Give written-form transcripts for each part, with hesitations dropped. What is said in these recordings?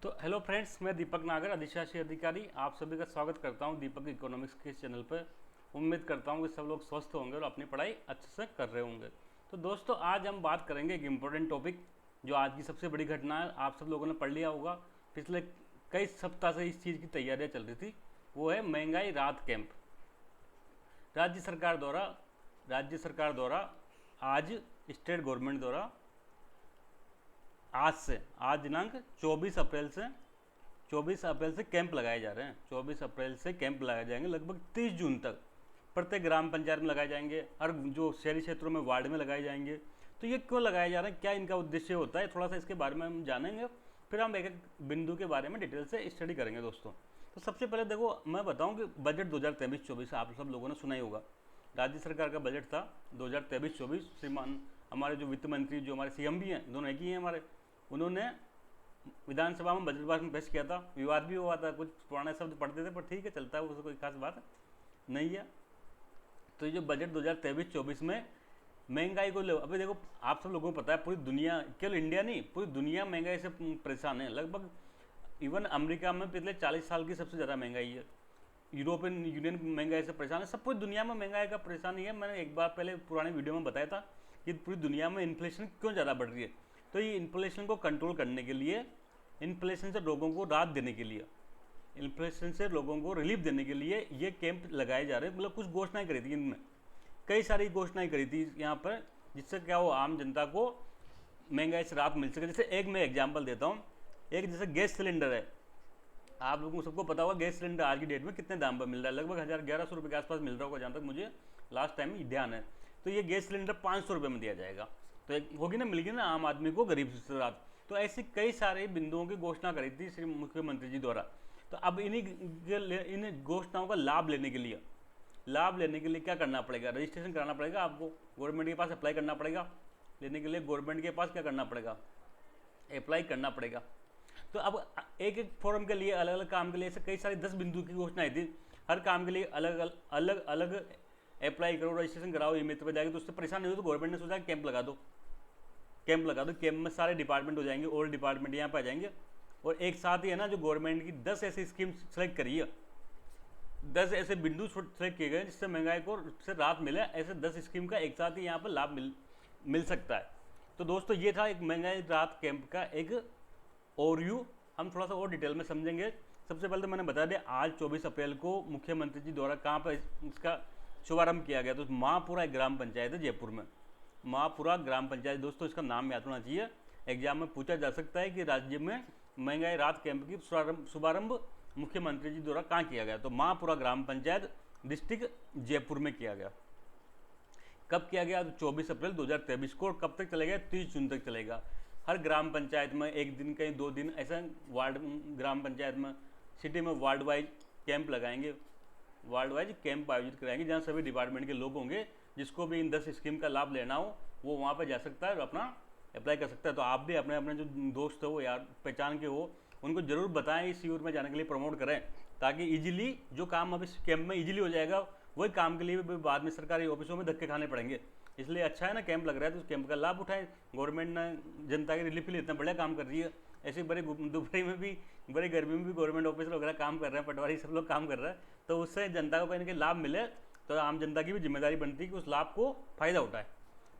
तो hello friends, मैं दीपक नागर, अधिशासी अधिकारी, आप सभी का स्वागत करता हूं दीपक इकोनॉमिक्स के चैनल पर। उम्मीद करता हूं कि सब लोग स्वस्थ होंगे और अपनी पढ़ाई अच्छे से कर रहे होंगे। तो दोस्तों, आज हम बात करेंगे एक इम्पोर्टेंट टॉपिक, जो आज की सबसे बड़ी घटना है। आप सब लोगों ने पढ़ लिया होगा, पिछले कई सप्ताह से इस चीज़ की तैयारियाँ चल रही थी। वो है महंगाई राहत कैंप। राज्य सरकार द्वारा आज स्टेट गवर्नमेंट द्वारा आज दिनांक 24 अप्रैल से कैंप लगाए जा रहे हैं। 24 अप्रैल से कैंप लगाए जाएंगे, लगभग 30 जून तक प्रत्येक ग्राम पंचायत में लगाए जाएंगे और जो शहरी क्षेत्रों में वार्ड में लगाए जाएंगे। तो ये क्यों लगाए जा रहे हैं, क्या इनका उद्देश्य होता है, थोड़ा सा इसके बारे में हम जानेंगे। फिर हम एक एक बिंदु के बारे में डिटेल से स्टडी करेंगे दोस्तों। तो सबसे पहले देखो, मैं बताऊं कि बजट 2023-24 आप सब लोगों ने सुना ही होगा। राज्य सरकार का बजट था 2023-24। श्रीमान हमारे जो वित्त मंत्री, जो हमारे सीएम भी हैं, दोनों एक ही हैं हमारे, उन्होंने विधानसभा में बजट भाषण पेश किया था। विवाद भी हुआ था, कुछ पुराने शब्द पढ़ते थे, पर ठीक है, चलता है, उससे कोई खास बात नहीं है। तो ये जो बजट 2023-24 में महंगाई को ले, अभी देखो आप सब लोगों को पता है, पूरी दुनिया, केवल इंडिया नहीं, पूरी दुनिया महंगाई से परेशान है। लगभग इवन अमेरिका में पिछले 40 साल की सबसे ज़्यादा महंगाई है। यूरोपियन यूनियन महंगाई से परेशान है। सब पूरी दुनिया में महंगाई का परेशानी है। मैंने एक बार पहले पुरानी वीडियो में बताया था कि पूरी दुनिया में इन्फ्लेशन क्यों ज़्यादा बढ़ रही है। तो ये इन्फ्लेशन को कंट्रोल करने के लिए, इन्फ्लेशन से लोगों को राहत देने के लिए, इन्फ्लेशन से लोगों को रिलीफ देने के लिए ये कैंप लगाए जा रहे हैं। मतलब कुछ घोषणाएं करी थी इनमें, कई सारी घोषणाएं करी थी यहाँ पर, जिससे क्या हो, आम जनता को महंगाई से राहत मिल सके। जैसे एक मैं एग्जाम्पल देता हूँ, एक जैसे गैस सिलेंडर है। आप लोगों को सबको पता होगा गैस सिलेंडर आज की डेट में कितने दाम पर मिल रहा है। लगभग 1100 रुपये के आसपास मिल रहा होगा, जहाँ तक मुझे लास्ट टाइम ध्यान है। तो ये गैस सिलेंडर 500 रुपये में दिया जाएगा। तो एक होगी ना, मिलेगी ना आम आदमी को, गरीब से राहत। तो ऐसी कई सारे बिंदुओं की घोषणा करी थी श्री मुख्यमंत्री जी द्वारा। तो अब इन घोषणाओं का लाभ लेने के लिए क्या करना पड़ेगा, रजिस्ट्रेशन कराना पड़ेगा आपको, गवर्नमेंट के पास अप्लाई करना पड़ेगा। लेने के लिए गवर्नमेंट के पास क्या करना पड़ेगा, अप्लाई करना पड़ेगा। तो अब एक एक फॉर्म के लिए, अलग अलग काम के लिए, ऐसे कई सारी 10 बिंदु की घोषणाएं थी। हर काम के लिए अलग अलग अप्लाई करो, रजिस्ट्रेशन कराओ, ई मित्र पर जाएगी। तो उससे परेशान नहीं हो, तो गवर्नमेंट ने सोचा कैंप लगा दो। कैंप में सारे डिपार्टमेंट हो जाएंगे, ऑल डिपार्टमेंट यहाँ पर आ जाएंगे। और एक साथ ही है ना, जो गवर्नमेंट की 10 ऐसी स्कीम सेलेक्ट करी है, 10 ऐसे बिंदु सेलेक्ट किए गए जिससे महंगाई को से राहत मिले। ऐसे 10 स्कीम का एक साथ ही यहाँ पर लाभ मिल सकता है। तो दोस्तों, ये था एक महंगाई राहत कैंप का एक ओवरव्यू। हम थोड़ा सा और डिटेल में समझेंगे। सबसे पहले तो मैंने बता दिया, आज 24 अप्रैल को मुख्यमंत्री जी द्वारा कहाँ पर इसका शुभारंभ किया गया। तो महापुरा एक ग्राम पंचायत है जयपुर में, महापुरा ग्राम पंचायत। दोस्तों, इसका नाम याद होना चाहिए, एग्जाम में पूछा जा सकता है कि राज्य में महंगाई राहत कैंप की शुभारंभ मुख्यमंत्री जी द्वारा कहाँ किया गया। तो महापुरा ग्राम पंचायत, डिस्ट्रिक्ट जयपुर में किया गया। कब किया गया, तो 24 अप्रैल 2023 को। और कब तक चलेगा, 30 जून तक चलेगा। हर ग्राम पंचायत में एक दिन, कहीं 2 दिन, ऐसा वार्ड, ग्राम पंचायत में, सिटी में वार्ड वाइज कैंप लगाएंगे, वार्ड वाइज कैंप आयोजित कराएंगे, जहाँ सभी डिपार्टमेंट के लोग होंगे। जिसको भी इन 10 स्कीम का लाभ लेना हो, वो वहाँ पर जा सकता है और अपना अप्लाई कर सकता है। तो आप भी अपने अपने जो दोस्त हो या पहचान के हो, उनको जरूर बताएं, इस शिविर में जाने के लिए प्रमोट करें, ताकि इजीली जो काम अब इस कैंप में इजीली हो जाएगा, वही काम के लिए भी बाद में सरकारी ऑफिसों में धक्के खाने पड़ेंगे। इसलिए अच्छा है ना, कैंप लग रहा है तो उस कैंप का लाभ उठाएं। गवर्नमेंट ने जनता के रिलीफ के लिए इतना बढ़िया काम कर रही है। ऐसे बड़े दोपहर में भी, बड़ी गर्मी में भी गवर्नमेंट ऑफिसर वगैरह काम कर रहे हैं, पटवारी सब लोग काम कर रहे हैं। तो उससे जनता को कहीं ना कहीं लाभ मिले, तो आम जनता की भी जिम्मेदारी बनती है कि उस लाभ को फायदा उठाए।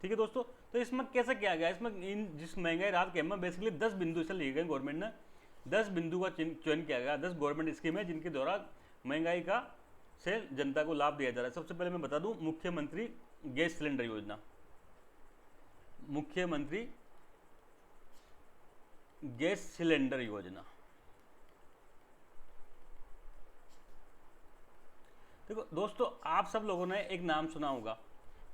ठीक है दोस्तों, तो इसमें कैसे किया गया, इसमें इन जिस महंगाई राहत कैंप में बेसिकली 10 बिंदु से लिए गए। गवर्नमेंट ने 10 बिंदु का चयन किया गया। 10 गवर्नमेंट स्कीम है जिनके द्वारा महंगाई का से जनता को लाभ दिया जा रहा है। सबसे पहले मैं बता दूं, मुख्यमंत्री गैस सिलेंडर योजना, मुख्यमंत्री गैस सिलेंडर योजना। देखो दोस्तों, आप सब लोगों ने एक नाम सुना होगा,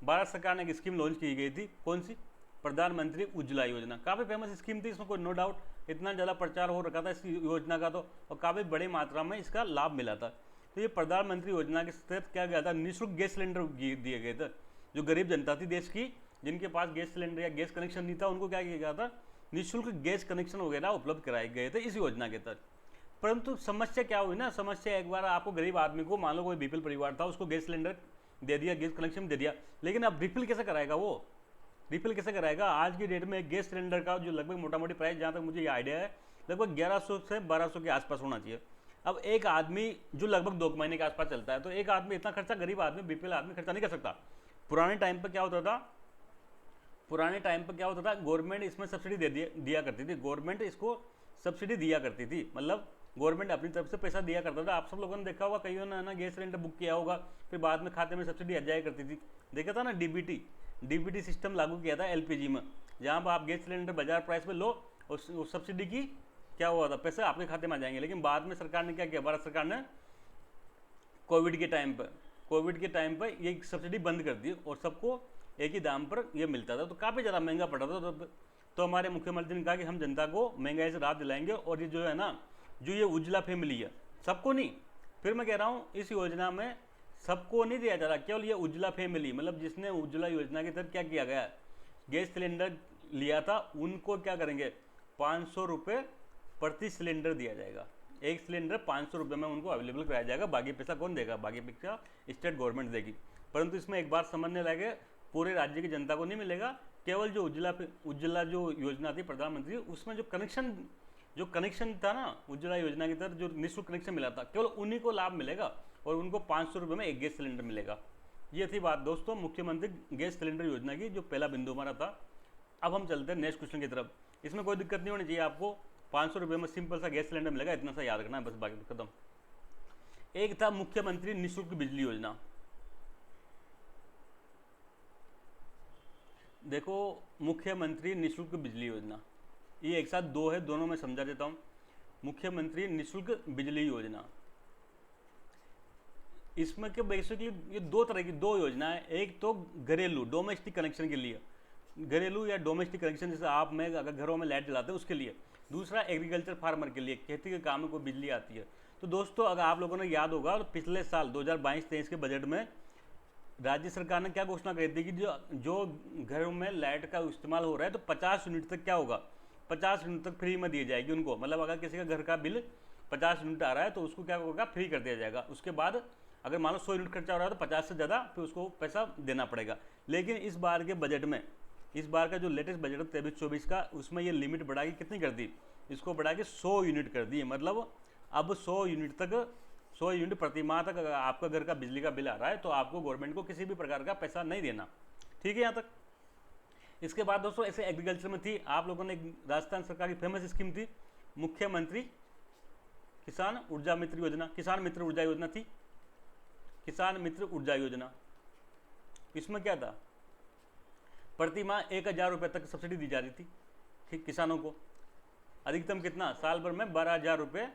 भारत सरकार ने एक स्कीम लॉन्च की गई थी। कौन सी, प्रधानमंत्री उज्ज्वला योजना। काफ़ी फेमस स्कीम थी, इसमें कोई नो डाउट, इतना ज़्यादा प्रचार हो रखा था इस योजना का, तो और काफ़ी बड़ी मात्रा में इसका लाभ मिला था। तो ये प्रधानमंत्री योजना के तहत क्या गया था, निःशुल्क गैस सिलेंडर दिए गए थे। जो गरीब जनता थी देश की, जिनके पास गैस सिलेंडर या गैस कनेक्शन नहीं था, उनको क्या किया गया था, निःशुल्क गैस कनेक्शन वगैरह उपलब्ध कराए गए थे इस योजना के तहत। परंतु समस्या क्या हुई ना, समस्या एक बार आपको गरीब आदमी को, मान लो कोई बीपीएल परिवार था, उसको गैस सिलेंडर दे दिया, गैस कनेक्शन दे दिया, लेकिन अब रिफिल कैसे कराएगा वो, रिफिल कैसे कराएगा। आज की डेट में गैस सिलेंडर का जो लगभग मोटा मोटी प्राइस, जहाँ तक मुझे ये आइडिया है, लगभग 1100 से 1200 के आसपास होना चाहिए। अब एक आदमी जो लगभग 2 महीने के आसपास चलता है, तो एक आदमी इतना खर्चा, गरीब आदमी, बीपीएल आदमी खर्चा नहीं कर सकता। पुराने टाइम पर क्या होता था, गवर्नमेंट इसमें सब्सिडी दिया करती थी, गवर्नमेंट इसको सब्सिडी दिया करती थी, मतलब गवर्नमेंट अपनी तरफ से पैसा दिया करता था। आप सब लोगों ने देखा होगा, कईयों ने ना गैस सिलेंडर बुक किया होगा, फिर बाद में खाते में सब्सिडी आ जाया करती थी। देखा था ना, डीबीटी सिस्टम लागू किया था एलपीजी में, जहाँ पर आप गैस सिलेंडर बाजार प्राइस पे लो और उस सब्सिडी की क्या हुआ था, पैसे आपके खाते में आ जाएंगे। लेकिन बाद में सरकार ने क्या किया, भारत सरकार ने कोविड के टाइम पर ये सब्सिडी बंद कर दी और सबको एक ही दाम पर ये मिलता था, तो काफ़ी ज़्यादा महंगा पड़ा था। तो हमारे मुख्यमंत्री ने कहा कि हम जनता को महंगाई से राहत दिलाएंगे, और ये जो है ना, जो ये उज्ज्वला फैमिली है, सबको नहीं, फिर मैं कह रहा हूँ इस योजना में सबको नहीं दिया जा रहा, केवल ये उज्ज्वला फैमिली, मतलब जिसने उज्ज्वला योजना के तहत क्या किया गया, गैस सिलेंडर लिया था, उनको क्या करेंगे, 500 रुपये प्रति सिलेंडर दिया जाएगा। एक सिलेंडर 500 रुपये में उनको अवेलेबल कराया जाएगा। बाकी पैसा कौन देगा, बाकी पैसा स्टेट गवर्नमेंट देगी। परंतु इसमें एक बात समझने लगे, पूरे राज्य की जनता को नहीं मिलेगा, केवल जो उज्ज्वला जो योजना थी प्रधानमंत्री, उसमें जो कनेक्शन था ना, उज्ज्वला योजना की तरफ जो निःशुल्क कनेक्शन मिला था, केवल उन्हीं को लाभ मिलेगा और उनको 500 रुपये में एक गैस सिलेंडर मिलेगा। ये थी बात दोस्तों मुख्यमंत्री गैस सिलेंडर योजना की, जो पहला बिंदु हमारा था। अब हम चलते हैं नेक्स्ट क्वेश्चन की तरफ। इसमें कोई दिक्कत नहीं होनी चाहिए आपको, 500 रुपये में सिंपल सा गैस सिलेंडर मिलेगा, इतना सा याद रखना है बस, बाकी खत्म। एक था मुख्यमंत्री निःशुल्क बिजली योजना। देखो, मुख्यमंत्री निःशुल्क बिजली योजना, ये एक साथ दो है, दोनों में समझा देता हूँ। मुख्यमंत्री निःशुल्क बिजली योजना, इसमें क्या बेसिकली ये दो तरह की दो योजना है। एक तो घरेलू डोमेस्टिक कनेक्शन के लिए, घरेलू या डोमेस्टिक कनेक्शन, जैसे आप में अगर घरों में लाइट जलाते हैं उसके लिए। दूसरा एग्रीकल्चर फार्मर के लिए, खेती के काम में कोई बिजली आती है। तो दोस्तों अगर आप लोगों ने याद होगा, पिछले साल 2022-23 के बजट में राज्य सरकार ने क्या घोषणा करी थी कि जो घरों में लाइट का इस्तेमाल हो रहा है, तो 50 यूनिट तक क्या होगा, 50 यूनिट तक फ्री में दी जाएगी उनको। मतलब अगर किसी का घर का बिल 50 यूनिट आ रहा है तो उसको क्या होगा, फ्री कर दिया जाएगा। उसके बाद अगर मान लो 100 यूनिट खर्चा हो रहा है तो 50 से ज़्यादा फिर उसको पैसा देना पड़ेगा। लेकिन इस बार के बजट में, इस बार का जो लेटेस्ट बजट है 23-24 का, उसमें ये लिमिट बढ़ा के कितनी कर दी, इसको बढ़ा के 100 यूनिट कर दी। मतलब अब 100 यूनिट प्रति माह तक अगर आपका घर का बिजली का बिल आ रहा है तो आपको गवर्नमेंट को किसी भी प्रकार का पैसा नहीं देना। ठीक है यहाँ तक। इसके बाद दोस्तों ऐसे एग्रीकल्चर में थी, आप लोगों ने राजस्थान सरकार की फेमस स्कीम थी मुख्यमंत्री किसान ऊर्जा मित्र योजना, किसान मित्र ऊर्जा योजना थी, किसान मित्र ऊर्जा योजना। इसमें क्या था, प्रति माह 1000 रुपये तक सब्सिडी दी जा रही थी, ठीक, किसानों को। अधिकतम कितना, साल भर में 12,000 रुपये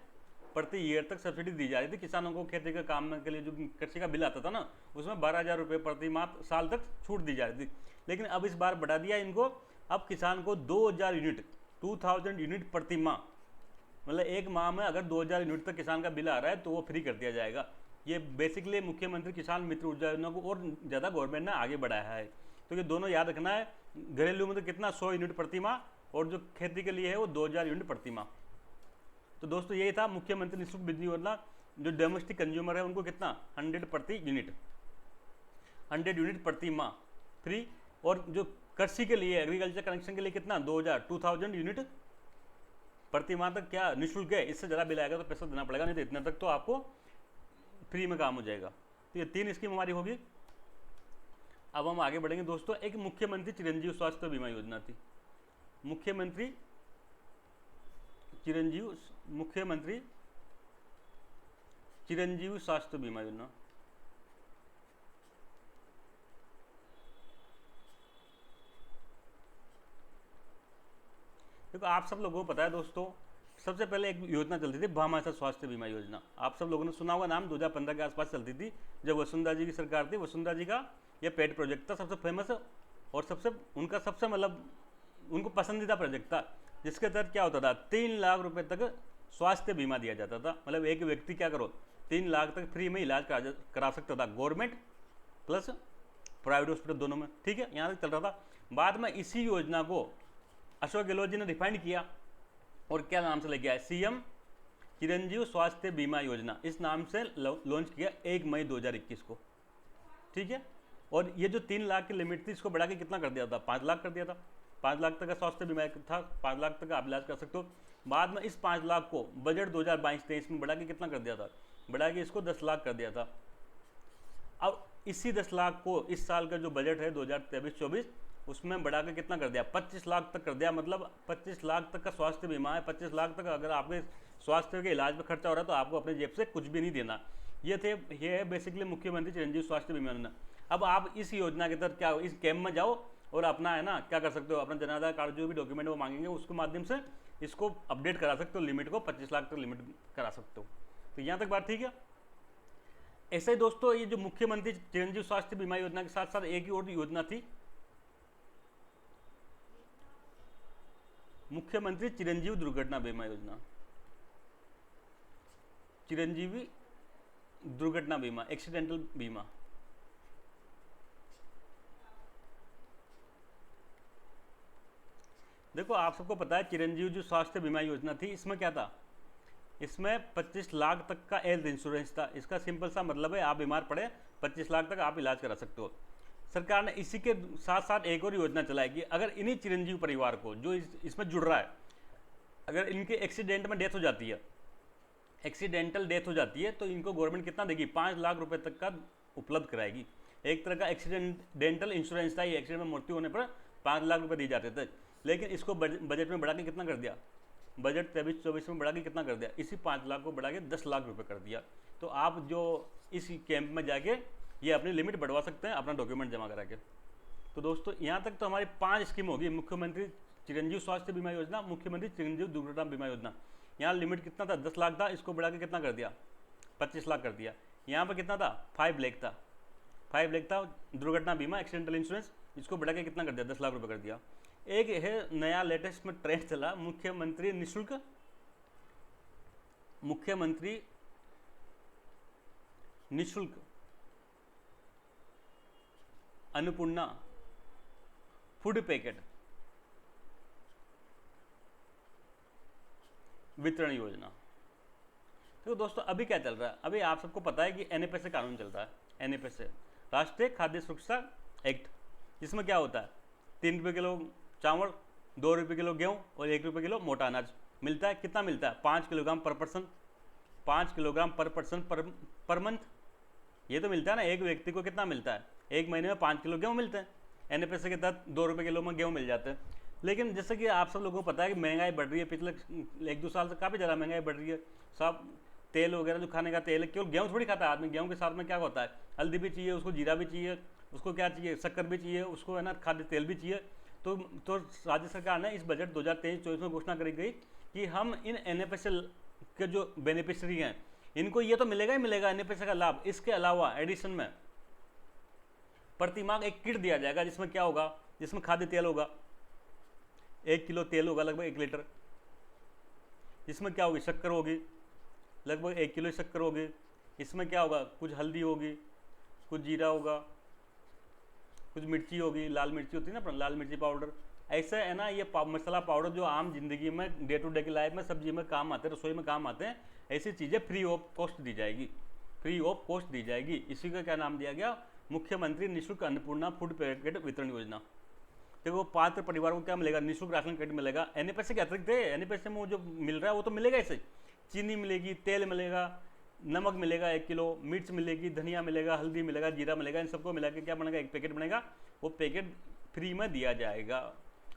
प्रति ईयर तक सब्सिडी दी जा रही थी किसानों को। खेती के काम के लिए जो कृषि का बिल आता था ना, उसमें 12,000 रुपये प्रति माह साल तक छूट दी जा रही थी। लेकिन अब इस बार बढ़ा दिया इनको, अब किसान को 2000 यूनिट प्रति माह, मतलब एक माह में अगर 2000 यूनिट तक किसान का बिल आ रहा है तो वो फ्री कर दिया जाएगा। ये बेसिकली मुख्यमंत्री किसान मित्र ऊर्जा योजना को और ज़्यादा गवर्नमेंट ने आगे बढ़ाया है। तो ये दोनों याद रखना है, घरेलू में तो कितना 100 यूनिट प्रति माह, और जो खेती के लिए है वो 2000 यूनिट प्रति माह। तो दोस्तों यही था मुख्यमंत्री निःशुल्क बिजली योजना। जो डोमेस्टिक कंज्यूमर है उनको कितना, 100 यूनिट प्रति माह फ्री, और जो कृषि के लिए एग्रीकल्चर कनेक्शन के लिए कितना, 2000 यूनिट प्रति माह तक क्या निःशुल्क है। इससे ज़्यादा बिल आएगा तो पैसा देना पड़ेगा, नहीं तो इतने तक तो आपको फ्री में काम हो जाएगा। तो ये 3 स्कीम हमारी होगी। अब हम आगे बढ़ेंगे दोस्तों। एक मुख्यमंत्री चिरंजीव स्वास्थ्य बीमा योजना थी, मुख्यमंत्री चिरंजीव स्वास्थ्य बीमा योजना। देखो आप सब लोगों को पता है दोस्तों, सबसे पहले एक योजना चलती थी भामाशाह स्वास्थ्य बीमा योजना। आप सब लोगों ने सुना होगा नाम, 2015 के आसपास चलती थी, जब वसुंधरा जी की सरकार थी। वसुंधरा जी का यह पेड प्रोजेक्ट था, सबसे फेमस और उनका सबसे मतलब उनको पसंदीदा प्रोजेक्ट था, जिसके तहत क्या होता था, 3 लाख रुपए तक स्वास्थ्य बीमा दिया जाता था। मतलब एक व्यक्ति क्या करो, 3 लाख तक फ्री में इलाज करा सकता था, गवर्नमेंट प्लस प्राइवेट हॉस्पिटल दोनों में। ठीक है, यहाँ तक चल रहा था। बाद में इसी योजना को अशोक गहलोत जी ने रिफाइंड किया और क्या नाम से लेके आए, सीएम चिरंजीव स्वास्थ्य बीमा योजना, इस नाम से लॉन्च किया 1 मई 2021 को। ठीक है, और ये जो 3 लाख की लिमिट थी, इसको बढ़ा के कितना कर दिया था, 5 लाख कर दिया था। 5 लाख तक का स्वास्थ्य बीमा था, 5 लाख तक आप इलाज कर सकते हो। बाद में इस 5 लाख को बजट 2022-23 में बढ़ा के कितना कर दिया था, बढ़ा के इसको 10 लाख कर दिया था। अब इसी 10 लाख को इस साल का जो बजट है 2023-24 उसमें बढ़ा के कितना कर दिया, 25 लाख तक कर दिया। मतलब 25 लाख तक का स्वास्थ्य बीमा है। 25 लाख तक अगर आपके स्वास्थ्य के इलाज में खर्चा हो रहा है तो आपको अपने जेब से कुछ भी नहीं देना। ये है बेसिकली मुख्यमंत्री चिरंजीव स्वास्थ्य बीमा योजना। अब आप इस योजना के तहत क्या, इस कैंप में जाओ और अपना है ना क्या कर सकते हो, अपना जन आधार कार्ड जो भी डॉक्यूमेंट वो मांगेंगे उसके माध्यम से इसको अपडेट करा सकते हो, लिमिट को 25 लाख तक लिमिट करा सकते हो। तो यहाँ तक बात ठीक है। ऐसे ही दोस्तों ये जो मुख्यमंत्री चिरंजीव स्वास्थ्य बीमा योजना के साथ साथ एक ही और योजना थी, मुख्यमंत्री चिरंजीव दुर्घटना बीमा योजना, चिरंजीवी दुर्घटना बीमा, एक्सीडेंटल बीमा। देखो आप सबको पता है चिरंजीव जो स्वास्थ्य बीमा योजना थी इसमें क्या था, इसमें 25 लाख तक का हेल्थ इंश्योरेंस था। इसका सिंपल सा मतलब है आप बीमार पड़े 25 लाख तक आप इलाज करा सकते हो। सरकार ने इसी के साथ साथ एक और योजना चलाई कि अगर इन्हीं चिरंजीव परिवार को जो इसमें जुड़ रहा है, अगर इनके एक्सीडेंट में डेथ हो जाती है, एक्सीडेंटल डेथ हो जाती है, तो इनको गवर्नमेंट कितना देगी, 5 लाख रुपए तक का उपलब्ध कराएगी। एक तरह का एक्सीडेंटल इंश्योरेंस था। ये एक्सीडेंट में मृत्यु होने पर 5 लाख रुपए दिए जाते थे, लेकिन इसको बजट में बढ़ा के कितना कर दिया, बजट 23-24 में बढ़ा के कितना कर दिया, इसी 5 लाख को बढ़ा के 10 लाख रुपए कर दिया। तो आप जो इस कैंप में जाके ये अपनी लिमिट बढ़वा सकते हैं अपना डॉक्यूमेंट जमा करा के। तो दोस्तों यहाँ तक तो हमारी 5 स्कीम होगी, मुख्यमंत्री चिरंजीव स्वास्थ्य बीमा योजना, मुख्यमंत्री चिरंजीव दुर्घटना बीमा योजना। यहाँ लिमिट कितना था, 10 लाख था, इसको बढ़ा के कितना कर दिया, 25 लाख कर दिया। यहाँ पर कितना था, 5 लाख था, 5 लाख था दुर्घटना बीमा एक्सीडेंटल इंश्योरेंस, इसको बढ़ा के कितना कर दिया, 10 लाख रुपये कर दिया। एक है नया लेटेस्ट में ट्रेंड चला, मुख्यमंत्री निःशुल्क, मुख्यमंत्री निःशुल्क अन्नपूर्णा फूड पैकेट वितरण योजना। तो दोस्तों अभी क्या चल रहा है, अभी आप सबको पता है कि एनएफएसए कानून चल रहा है, एनएफएसए राष्ट्रीय खाद्य सुरक्षा एक्ट, जिसमें क्या होता है 3 रुपये किलो चावल, 2 रुपये किलो गेहूँ और 1 रुपये किलो मोटा अनाज मिलता है। कितना मिलता है, 5 किलोग्राम पर पर्सन, 5 किलोग्राम पर पर्सन पर मंथ। ये तो मिलता है ना, एक व्यक्ति को कितना मिलता है, एक महीने में 5 किलो गेहूँ मिलते हैं। एनएफएसए के तहत 2 रुपये किलो में गेहूँ मिल जाते हैं। लेकिन जैसे कि आप सब लोगों को पता है कि महंगाई बढ़ रही है, पिछले 1-2 साल से काफ़ी ज़्यादा महंगाई बढ़ रही है। सब तेल वगैरह जो खाने का तेल है, केवल गेहूँ थोड़ी खाता है आदमी, गेहूँ के साथ में क्या होता है, हल्दी भी चाहिए उसको, जीरा भी चाहिए उसको, क्या चाहिए, शक्कर भी चाहिए उसको, है ना, खाद्य तेल भी चाहिए। तो राज्य सरकार ने इस बजट 2023-24 में घोषणा करी गई कि हम इन एनएफएसए के जो बेनिफिशियरी हैं इनको ये तो मिलेगा ही मिलेगा एनएफएसए का लाभ। इसके अलावा एडिशन में प्रति माह एक किट दिया जाएगा, जिसमें क्या होगा, जिसमें खाद्य तेल होगा, 1 किलो तेल होगा लगभग 1 लीटर। इसमें क्या होगी, शक्कर होगी लगभग 1 किलो शक्कर होगी। इसमें क्या होगा, कुछ हल्दी होगी, कुछ जीरा होगा, कुछ मिर्ची होगी, लाल मिर्ची होती है ना, लाल मिर्ची पाउडर। ऐसे है ना, ये मसाला पाउडर जो आम जिंदगी में डे टू डे की लाइफ में सब्जी में काम आते हैं, रसोई में काम आते हैं, ऐसी चीज़ें फ्री ऑफ कॉस्ट दी जाएगी, फ्री ऑफ कॉस्ट दी जाएगी। इसी का क्या नाम दिया गया, मुख्यमंत्री निःशुल्क अन्नपूर्णा फूड पैकेट वितरण योजना। देखो पात्र परिवार को क्या मिलेगा, निःशुल्क राशन किट मिलेगा। एनएफएसए के अतिरिक्त है, एनएफएसए में जो मिल रहा है वो तो मिलेगा, ऐसे चीनी मिलेगी, तेल मिलेगा, नमक मिलेगा 1 किलो, मिर्च मिलेगी, धनिया मिलेगा, हल्दी मिलेगा, जीरा मिलेगा। इन सबको मिला के क्या बनेगा, एक पैकेट बनेगा, वो पैकेट फ्री में दिया जाएगा,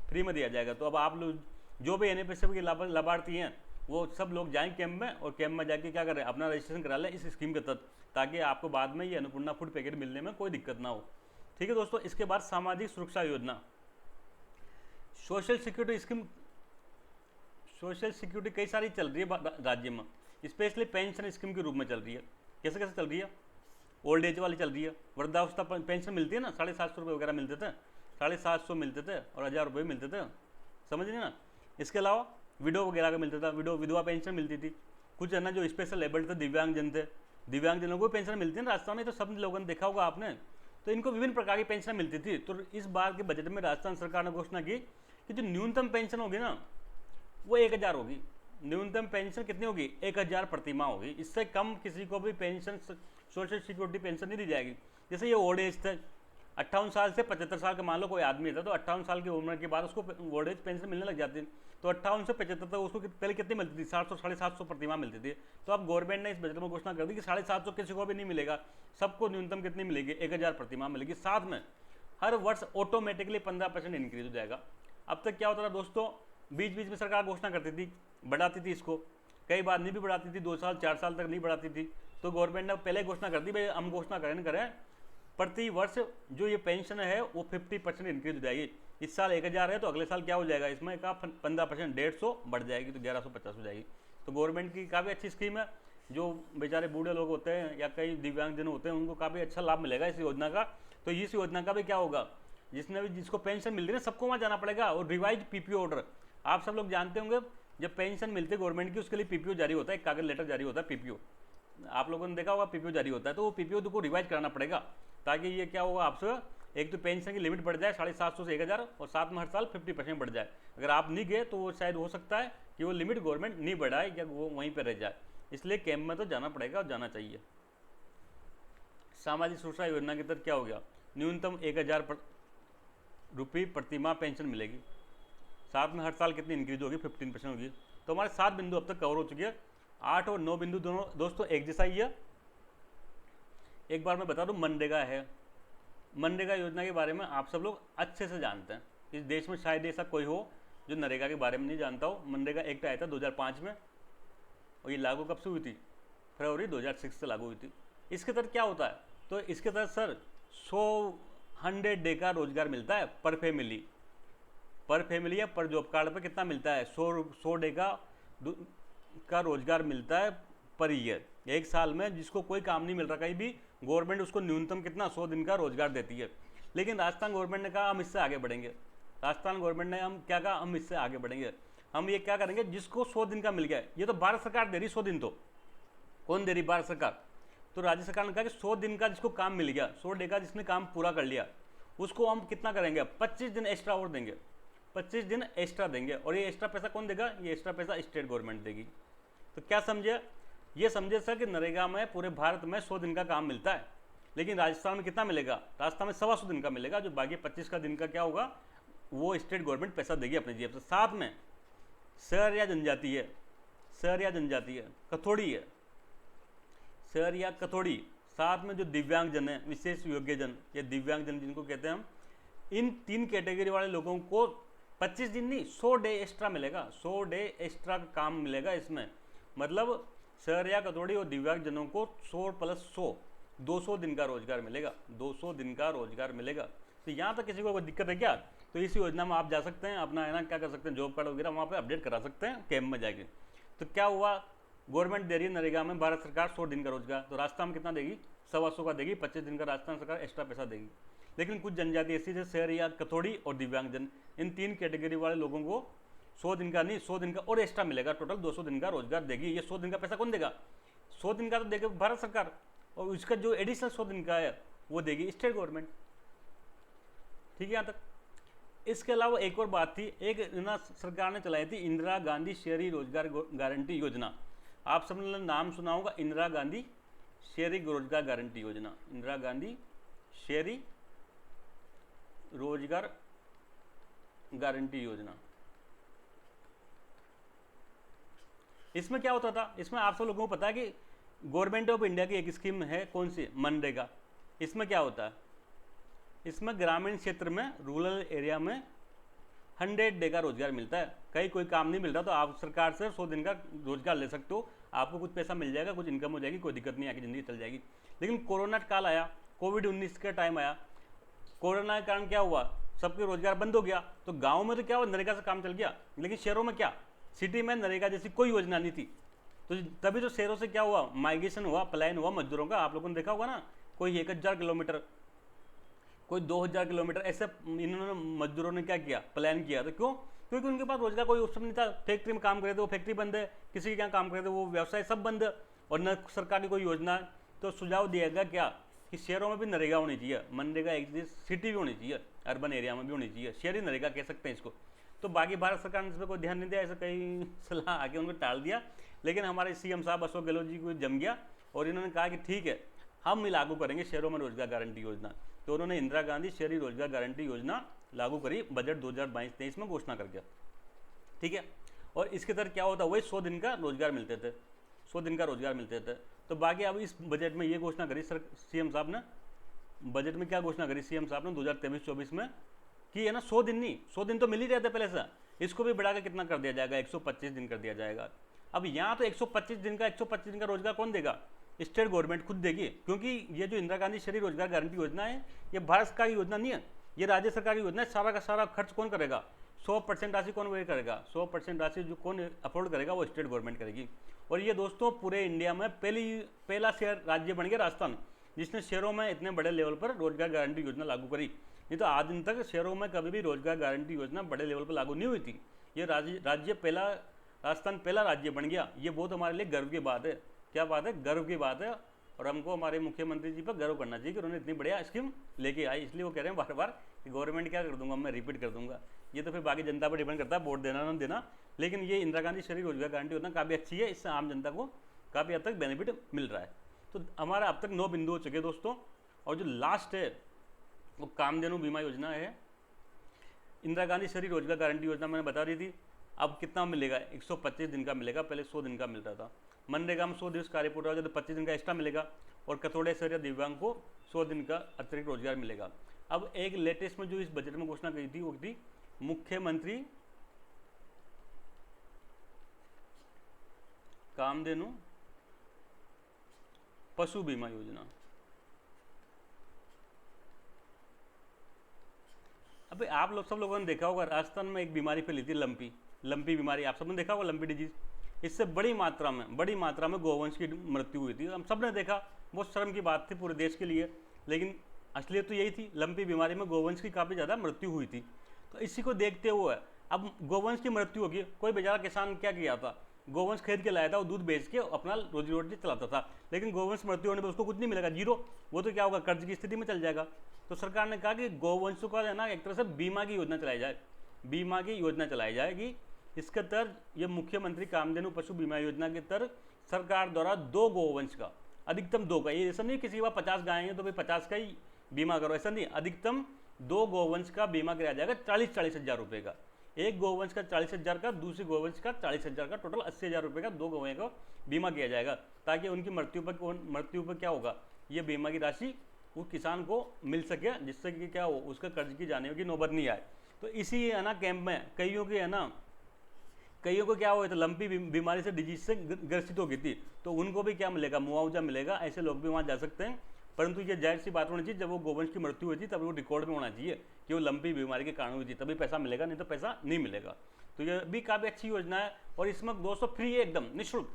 फ्री में दिया जाएगा। तो अब आप लोग जो भी एनएफएसए के लाभार्थी हैं वो सब लोग जाएं कैंप में, और कैंप में जाके क्या करें, अपना रजिस्ट्रेशन करा लें इस स्कीम के तहत, ताकि आपको बाद में ये अन्नपूर्णा फूड पैकेट मिलने में कोई दिक्कत ना हो। ठीक है दोस्तों। इसके बाद सामाजिक सुरक्षा योजना, social security scheme, social security कई सारी चल रही है राज्य में, स्पेशली पेंशन स्कीम के रूप में चल रही है। कैसे कैसे चल रही है, ओल्ड एज वाली चल रही है, वृद्धावस्था पेंशन मिलती है ना, 750 रुपये वगैरह मिलते थे, 750 मिलते थे और 1000 रुपये मिलते थे, समझ रहे ना। इसके अलावा विडो वगैरह का मिलता था, विधवा पेंशन मिलती थी। कुछ है ना जो स्पेशल एबल्ड थे, दिव्यांगजन थे, दिव्यांगजनों को पेंशन मिलती है ना राजस्थान में, तो सब लोगों ने देखा होगा आपने, तो इनको विभिन्न प्रकार की पेंशन मिलती थी। तो इस बार के बजट में राजस्थान सरकार ने घोषणा की कि जो न्यूनतम पेंशन होगी ना वो 1000 होगी। न्यूनतम पेंशन कितनी होगी, 1000 प्रति माह होगी। इससे कम किसी को भी पेंशन, सोशल सिक्योरिटी पेंशन नहीं दी जाएगी। जैसे ये ओल्ड एज थे, 58 साल से 75 साल का मान लो कोई आदमी था, तो 58 साल की उम्र के बाद उसको ओल्ड एज पेंशन मिलने लग जाती है। तो 58 से 75 तक उसको पहले कितनी मिलती थी, 700 750 प्रतिमाह मिलती थी। तो अब गवर्नमेंट ने इस बजट में घोषणा कर दी कि 750 किसी को भी नहीं मिलेगा, सबको न्यूनतम कितनी मिलेगी, 1000 प्रतिमाह मिलेगी। साथ में हर वर्ष ऑटोमेटिकली 15% इंक्रीज हो जाएगा। अब तक क्या होता था दोस्तों, बीच बीच में सरकार घोषणा करती थी, बढ़ाती थी इसको, कई बार नहीं भी बढ़ाती थी, 2 साल 4 साल तक नहीं बढ़ाती थी। तो गवर्नमेंट ने पहले घोषणा कर दी, भाई हम घोषणा करें प्रति वर्ष जो ये पेंशन है वो 50% इंक्रीज हो जाएगी। इस साल 1000 है तो अगले साल क्या हो जाएगा, इसमें का 15% 150 बढ़ जाएगी, तो 1150 हो जाएगी। तो गवर्नमेंट की काफ़ी अच्छी स्कीम है। जो बेचारे बूढ़े लोग होते हैं या कई दिव्यांगजन होते हैं उनको काफ़ी अच्छा लाभ मिलेगा इस योजना का। तो इस योजना का भी क्या होगा, जिसको पेंशन मिल रही है सबको वहाँ जाना पड़ेगा। और रिवाइज पीपीओ ऑर्डर, आप सब लोग जानते होंगे, जब पेंशन मिलती है गवर्नमेंट की उसके लिए पीपीओ जारी होता है, एक कागज लेटर जारी होता है पीपीओ, आप लोगों ने देखा होगा पीपीओ जारी होता है। तो वो पीपीओ को रिवाइज कराना पड़ेगा, ताकि ये क्या होगा आपसे, एक तो पेंशन की लिमिट बढ़ जाए 750 से 1000, और साथ में हर साल 50% बढ़ जाए। अगर आप नहीं गए तो वो शायद हो सकता है कि वो लिमिट गवर्नमेंट नहीं बढ़ाए या वो वहीं पर रह जाए, इसलिए कैंप में तो जाना पड़ेगा और जाना चाहिए। सामाजिक सुरक्षा योजना के तहत क्या हो गया, न्यूनतम 1000 रुपये प्रतिमाह पेंशन मिलेगी, साथ में हर साल कितनी इंक्रीज होगी, 15% होगी। तो हमारे 7 बिंदु अब तक कवर हो चुके हैं। 8 और 9 बिंदु दोनों दोस्तों एक जैसा ही है। एक बार मैं बता दूं, मनरेगा है, मनरेगा योजना के बारे में आप सब लोग अच्छे से जानते हैं। इस देश में शायद ऐसा कोई हो जो नरेगा के बारे में नहीं जानता हो। मनरेगा एक्ट आया था 2005 में, और ये लागू कब से हुई थी, फरवरी 2006 से लागू हुई थी। इसके तहत क्या होता है, तो इसके तहत सर 100 डे का रोजगार मिलता है पर फैमिली या पर जॉब कार्ड पर कितना मिलता है, 100 डे का रोजगार मिलता है पर ईयर। एक साल में जिसको कोई काम नहीं मिल रहा कहीं भी, गवर्नमेंट उसको न्यूनतम कितना 100 दिन का रोजगार देती है। लेकिन राजस्थान गवर्नमेंट ने कहा हम इससे आगे बढ़ेंगे। राजस्थान गवर्नमेंट ने हम क्या कहा, हम इससे आगे बढ़ेंगे। हम ये क्या करेंगे, जिसको 100 दिन का मिल गया, ये तो भारत सरकार दे रही 100 दिन, तो कौन दे रही, भारत सरकार। तो राज्य सरकार ने कहा कि 100 दिन का जिसको काम मिल गया, 100 डे का जिसने काम पूरा कर लिया, उसको हम कितना करेंगे, 25 दिन एक्स्ट्रा और देंगे, 25 दिन एक्स्ट्रा देंगे। और ये एक्स्ट्रा पैसा कौन देगा, ये एक्स्ट्रा पैसा स्टेट गवर्नमेंट देगी। तो क्या समझे, ये समझे सर कि नरेगा में पूरे भारत में 100 दिन का काम मिलता है, लेकिन राजस्थान में कितना मिलेगा, राजस्थान में 125 दिन का मिलेगा। जो बाकी 25 का दिन का क्या होगा, वो स्टेट गवर्नमेंट पैसा देगी अपनी जेब से। साथ में शहर या जनजाति है, कथोड़ी है, शहर या कथोड़ी, साथ में जो दिव्यांगजन है, विशेष योग्यजन या दिव्यांगजन जिनको कहते हैं हम, इन 3 कैटेगरी वाले लोगों को 25 दिन नहीं 100 डे एक्स्ट्रा मिलेगा, 100 डे एक्स्ट्रा काम मिलेगा इसमें। मतलब शहर या कथोड़ी और दिव्यांगजनों को 100 + 100 200 दिन का रोजगार मिलेगा, 200 दिन का रोजगार मिलेगा। तो यहाँ तक किसी को कोई दिक्कत है क्या, तो इस योजना में आप जा सकते हैं, अपना है ना क्या कर सकते हैं, जॉब कार्ड वगैरह वहाँ पे अपडेट करा सकते हैं कैंप में जाके। तो क्या हुआ, गवर्नमेंट दे रही है नरेगा में भारत सरकार 100 दिन का रोजगार, तो राजस्थान में कितना देगी, 125 का देगी, 25 दिन का राजस्थान सरकार एक्स्ट्रा पैसा देगी। लेकिन कुछ जनजाति ऐसी जैसे शहर या कथोड़ी और दिव्यांगजन, इन 3 कैटेगरी वाले लोगों को 100 दिन का नहीं 100 दिन का और एक्स्ट्रा मिलेगा, टोटल 200 दिन का रोजगार देगी। ये 100 दिन का पैसा कौन देगा, 100 दिन का तो देगी भारत सरकार, और उसका जो एडिशनल 100 दिन का है वो देगी स्टेट गवर्नमेंट। ठीक है यहाँ तक। इसके अलावा एक और बात थी, एक ना सरकार ने चलाई थी इंदिरा गांधी शहरी रोजगार गारंटी योजना। आप सबने नाम सुना होगा, इंदिरा गांधी शहरी रोजगार गारंटी योजना, इंदिरा गांधी शहरी रोजगार गारंटी योजना। इसमें क्या होता था, इसमें आप सब लोगों को पता है कि गवर्नमेंट ऑफ इंडिया की एक स्कीम है, कौन सी, मनरेगा। इसमें क्या होता है, इसमें ग्रामीण क्षेत्र में, रूरल एरिया में 100 डे का रोजगार मिलता है। कहीं कोई काम नहीं मिल रहा तो आप सरकार से 100 दिन का रोजगार ले सकते हो, आपको कुछ पैसा मिल जाएगा, कुछ इनकम हो जाएगी, कोई दिक्कत नहीं, आगे ज़िंदगी चल जाएगी। लेकिन कोरोना काल आया, कोविड-19 का टाइम आया, कोरोना के कारण क्या हुआ, सबके रोजगार बंद हो गया। तो गाँव में तो क्या हुआ, नरेगा से काम चल गया, लेकिन शहरों में क्या, सिटी में नरेगा जैसी कोई योजना नहीं थी। तो तभी तो शहरों से क्या हुआ, माइग्रेशन हुआ, पलायन हुआ मजदूरों का। आप लोगों ने देखा होगा ना, कोई 1000 किलोमीटर, कोई 2000 किलोमीटर, ऐसे इन्होंने मजदूरों ने क्या किया, पलायन किया। तो क्यों, क्योंकि उनके पास रोजगार कोई ऑप्शन नहीं था। फैक्ट्री में काम कर रहे थे, वो फैक्ट्री बंद है, किसी के यहाँ काम कर रहे थे, वो व्यवसाय सब बंद है, और न सरकार की कोई योजना। तो सुझाव दिया गया क्या, कि शहरों में भी नरेगा होनी चाहिए, मनरेगा एक सिटी भी होनी चाहिए, अर्बन एरिया में भी होनी चाहिए, शहरी नरेगा कह सकते हैं इसको। तो बाकी भारत सरकार ने इस पर कोई ध्यान नहीं दिया, ऐसा कई सलाह आके उनको टाल दिया। लेकिन हमारे CM साहब अशोक गहलोत जी को जम गया, और इन्होंने कहा कि ठीक है हम लागू करेंगे शहरों में रोजगार गारंटी योजना। तो उन्होंने इंदिरा गांधी शहरी रोजगार गारंटी योजना लागू करी, बजट 2022-23 में घोषणा कर गया। ठीक है। और इसके तहत क्या होता है, वही 100 दिन का रोजगार मिलते थे, 100 दिन का रोजगार मिलते थे। तो बाकी अब इस बजट में ये घोषणा करी सर सीएम साहब ने, बजट में क्या घोषणा करी सीएम साहब ने 2023-24 में कि है ना 100 दिन नहीं, 100 दिन तो मिल ही रहे थे पहले से, इसको भी बढ़ाकर कितना कर दिया जाएगा, 125 दिन कर दिया जाएगा। अब यहाँ तो 125 दिन का रोजगार कौन देगा, स्टेट गवर्नमेंट खुद देगी, क्योंकि ये जो इंदिरा गांधी शहरी रोजगार गारंटी योजना है ये भारत सरकार की योजना नहीं है, ये राज्य सरकार की योजना है। सारा का सारा खर्च कौन करेगा, 100% राशि कौन वे करेगा, 100% राशि जो कौन अफोर्ड करेगा वो स्टेट गवर्नमेंट करेगी। और ये दोस्तों पूरे इंडिया में पहला शहर राज्य बन गया राजस्थान, जिसने शहरों में इतने बड़े लेवल पर रोजगार गारंटी योजना लागू करी। नहीं तो आज दिन तक शहरों में कभी भी रोजगार गारंटी योजना बड़े लेवल पर लागू नहीं हुई थी। ये राज्य पहला, राजस्थान पहला राज्य बन गया, ये बहुत हमारे लिए गर्व की बात है। क्या बात है, गर्व की बात है। और हमको हमारे मुख्यमंत्री जी पर गर्व करना चाहिए कि उन्होंने इतनी बढ़िया स्कीम लेके आई, इसलिए वो कह रहे हैं बार बार कि गवर्नमेंट क्या कर दूंगा, मैं रिपीट कर दूंगा। ये तो फिर बाकी जनता पर डिपेंड करता है वोट देना ना देना, लेकिन ये इंदिरा गांधी शहरी रोजगार गारंटी योजना काफ़ी अच्छी है, इससे आम जनता को काफ़ी हद तक बेनिफिट मिल रहा है। तो हमारा अब तक 9 बिंदु हो चुके दोस्तों, और जो लास्ट है वो कामधेनु बीमा योजना है। इंदिरा गांधी शहरी रोजगार गारंटी योजना मैंने बता रही थी, अब कितना मिलेगा, 125 दिन का मिलेगा, पहले 100 दिन का मिलता था। मनरेगा में 100 दिवस कार्य पूरा हो जाए तो 25 दिन का एक्स्ट्रा मिलेगा, और कथोड़े शहर या दिव्यांग को 100 दिन का अतिरिक्त रोजगार मिलेगा। अब एक लेटेस्ट में जो इस बजट में घोषणा की थी वो थी मुख्यमंत्री कामधेनु पशु बीमा योजना। अबे आप लोग सब लोगों ने देखा होगा राजस्थान में एक बीमारी फैली थी, लंपी बीमारी, आप सबने देखा होगा, लंपी डिजीज। इससे बड़ी मात्रा में गौवंश की मृत्यु हुई थी, हम सब ने देखा, बहुत शर्म की बात थी पूरे देश के लिए, लेकिन असलियत तो यही थी, लंपी बीमारी में गौवंश की काफ़ी ज़्यादा मृत्यु हुई थी। तो इसी को देखते हुए अब गौवंश की मृत्यु होगी, कोई बेचारा किसान क्या किया था, गोवंश खरीद के लाया था, वो दूध बेच के अपना रोजी रोटी चलाता था, लेकिन गोवंश मृत्यु होने पर उसको कुछ नहीं मिलेगा, जीरो, वो तो क्या होगा, कर्ज की स्थिति में चल जाएगा। तो सरकार ने कहा कि गौवंशों का है ना एक तरह से बीमा की योजना चलाई जाए, बीमा की योजना चलाई जाएगी। इसके तहत ये मुख्यमंत्री कामधेनु पशु बीमा योजना के तहत सरकार द्वारा 2 गोवंश का, अधिकतम 2 का, ये ऐसा नहीं किसी के पास 50 गायें हैं तो भाई 50 का ही बीमा करो, ऐसा नहीं, अधिकतम 2 गोवंश का बीमा कराया जाएगा 40-40 हज़ार रुपये का। एक गोवंश का 40 हज़ार का, दूसरी गोवंश का 40 हज़ार का, टोटल 80 हज़ार रुपये का 2 गौवें का बीमा किया जाएगा, ताकि उनकी मृत्यु पर क्या होगा, ये बीमा की राशि वो किसान को मिल सके, जिससे कि क्या हो, उसका कर्ज की जाने की नौबत नहीं आए। तो इसी है ना कैंप में कईयों को क्या हुआ था, लंपी बीमारी से, डिजीज से ग्रसित हो गई थी, तो उनको भी क्या मिलेगा, मुआवजा मिलेगा, ऐसे लोग भी वहाँ जा सकते हैं। परंतु ये जाहिर सी बात होनी चाहिए, जब वो गोवंश की मृत्यु हुई थी तब वो रिकॉर्ड में होना चाहिए कि वो लंपी बीमारी के कारण हुई थी, तभी पैसा मिलेगा, नहीं तो पैसा नहीं मिलेगा। तो ये भी काफ़ी अच्छी योजना है, और इसमें दोस्तों फ्री है, एकदम निःशुल्क,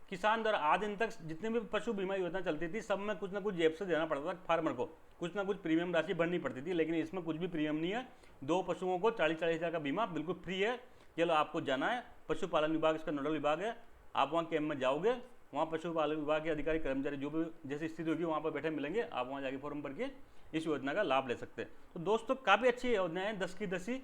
किसान द्वारा आज दिन तक जितने भी पशु बीमा योजना चलती थी सब में कुछ ना कुछ जेब से देना पड़ता था फार्मर को, कुछ ना कुछ प्रीमियम राशि भरनी पड़ती थी, लेकिन इसमें कुछ भी प्रीमियम नहीं है। 2 पशुओं को 40-40 हज़ार का बीमा बिल्कुल फ्री है। चलो आपको जाना है, पशुपालन विभाग इसका नोडल विभाग है, आप वहाँ कैंप में जाओगे, वहाँ पशुपालन विभाग के अधिकारी कर्मचारी जो भी जैसी स्थिति होगी वहाँ पर बैठे मिलेंगे, आप वहाँ जाके फॉर्म भर के इस योजना का लाभ ले सकते हैं। तो दोस्तों काफ़ी अच्छी योजना है, 10 की 10 ही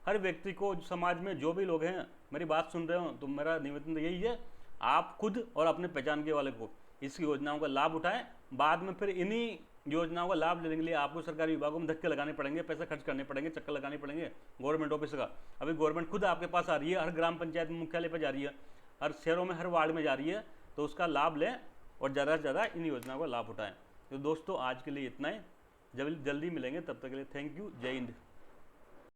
हर व्यक्ति को, समाज में जो भी लोग हैं मेरी बात सुन रहे हो, तो मेरा निवेदन तो यही है, आप खुद और अपने पहचान के वाले को इस योजनाओं का लाभ उठाएं। बाद में फिर इन्हीं योजनाओं का लाभ लेने के लिए आपको सरकारी विभागों में धक्के लगाने पड़ेंगे, पैसा खर्च करने पड़ेंगे, चक्कर लगाने पड़ेंगे गवर्नमेंट ऑफिस का। अभी गवर्नमेंट खुद आपके पास आ रही है, हर ग्राम पंचायत मुख्यालय पर जा रही है, हर शहरों में, हर वार्ड में जा रही है, तो उसका लाभ लें और ज़्यादा से ज़्यादा इन योजनाओं का लाभ उठाएं। तो दोस्तों आज के लिए इतना ही, जल्दी मिलेंगे, तब तक के लिए थैंक यू, जय हिंद।